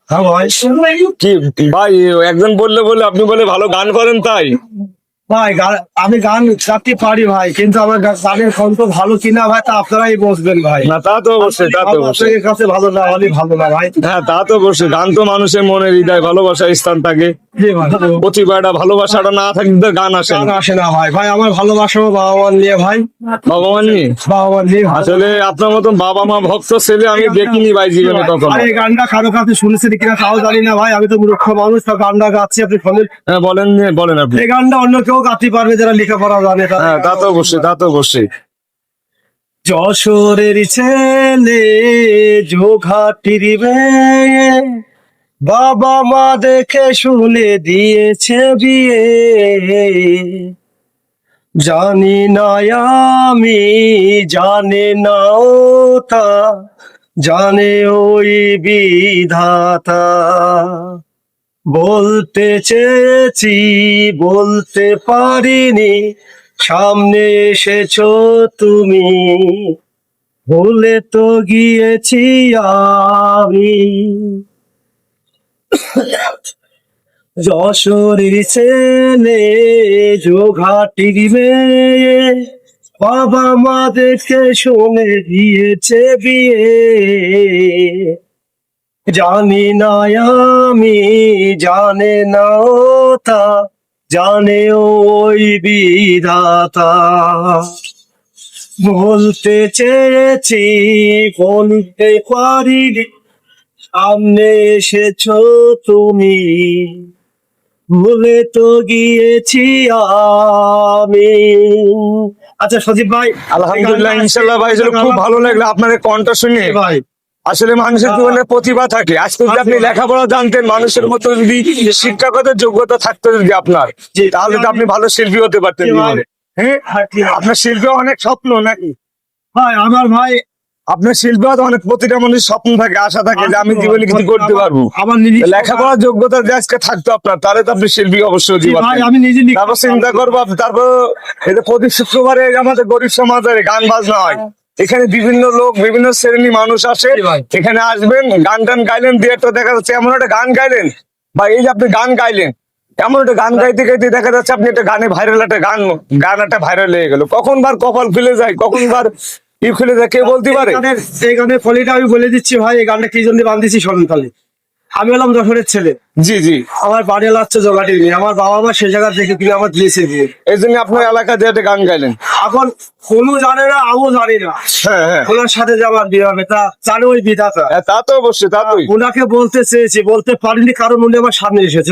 হ্যাঁ ভাই। কি ভাই, একজন বললে বলে আপনি বলে ভালো গান করেন তাই? ভাই আমি গান গাইতে পারি ভাই, কিন্তু আমার গানের কণ্ঠ ভালো কিনা ভাই তা আপনারাই বসবেন ভাই। না তা তো অবশ্যই, তা তো অবশ্যই। আপনাদের কাছে ভালো না হলে ভালো না ভাই। হ্যাঁ তা তো অবশ্যই, গান তো মানুষের মনের হৃদয় ভালোবাসার স্থান থাকে। জি ভাই। প্রতিভাটা ভালোবাসাটা না থাকলে তো গান আসে গান না। আসে না ভাই। ভাই আমার ভালোবাসা বাবা মা নিয়ে ভাই। ভগবান নিয়ে বাবা মা নিয়ে আসলে আপনার মতন বাবা মা ভক্ত ছেলে আমি দেখিনি ভাই জীবনে কখনো। আরে এই গানটা কারো কাছে শুনেছেন কিনা তাও জানি না ভাই, আমি তো মূর্খ মানুষ, তো গানটা গাচ্ছি আপনি শোনেন। হ্যাঁ বলেন, বলেন আপনি। এই গানটা অন্য কেউ গাইতে পারবে যারা লেখাপড়া জানে তারা। হ্যাঁ তা তো অবশ্যই, তা তো অবশ্যই। যশোরের ছেলে যোঘাটির মেয়ে, বাবা মা দেখে শুনে দিয়েছে বিয়ে। জানি না আমি, জানে না ও তা, জানে ওই বিধাতা। বলতে চেয়েছি বলতে পারিনি, সামনে এসেছো তুমি, ভুলে তো গিয়েছি আমি। যশোরের ছেলে যোঘাটির মেয়ে, বাবা মা দেখে শুনে দিয়েছে বিয়ে। জানি না আমি, জানে না ও তা, জানে ওই বিধাতা। বলতে চেয়েছি বলতে পারিনি, সামনে এসেছো তুমি, ভুলে তো গিয়েছি আমি। আচ্ছা সজীব ভাই, আলহামদুলিল্লাহ, ইনশাল্লাহ ভাই, আসলে খুব ভালো লাগলো আপনার এই কণ্ঠ শুনে ভাই। আসলে মানুষের জীবনে প্রতিভা থাকে। আজকে যদি আপনি লেখাপড়া জানতেন, মানুষের মতো যদি শিক্ষাগত যোগ্যতা থাকতো যদি আপনার, তাহলে তো আপনি ভালো শিল্পী হতে পারতেন জীবনে। হ্যাঁ, আপনার শিল্পী অনেক স্বপ্ন নাকি? ভাই আমার ভাই, আপনার শিল্পী হয়তো অনেক, প্রতিটা মানুষের স্বপ্ন থাকে, আশা থাকে যে আমি জীবনে কিছু করতে পারবো। আমার নিজে লেখাপড়ার যোগ্যতা যে আজকে থাকতো আপনার, তাহলে তো আপনি শিল্পী অবশ্যই হতে ভাই, পারতেন। আমি নিজে তারপর চিন্তা করবো তারপর এই যে প্রতি শুক্রবারে আমাদের গরিব সমাজের গান বাজনা হয়, এখানে বিভিন্ন লোক বিভিন্ন শ্রেণী মানুষ আসে, এখানে আসবেন গান টান গাইলেন, দিয়ে একটা দেখা যাচ্ছে এমন একটা গান গাইলেন বা এই যে আপনি গান গাইলেন, এমন একটা গান গাইতে গাইতে দেখা যাচ্ছে আপনি একটা গানে ভাইরাল, একটা গান একটা ভাইরাল হয়ে গেল। কখন বার কপাল খুলে যায়, কখন বার ই খুলে যায়, কে বলতে পারে? এই গানের ফলিটা আমি বলে দিচ্ছি ভাই, এই গানটা কি জন্য বান্ধিছি শোনেন তাহলে। আমি হলাম যশোরের ছেলে, জি জি, আমার বাড়ি হচ্ছে জগাটির মেয়ে, আমার বাবা মা সে জায়গা থেকে কিনে আমার দিয়েছে বিয়ে। এই জন্য আপনার এলাকা দিয়ে একটা গান গাইলেন। এখন কোনো জানে না, আমিও জানি না হ্যাঁ হ্যাঁ, ওনার সাথে যে আমার বিয়ে হবে, তা জানে ওই বিধাতা। তা তো অবশ্যই, তা তো। ওনাকে বলতে চেয়েছি বলতে পারিনি, কারণ উনি আমার সামনে এসেছে।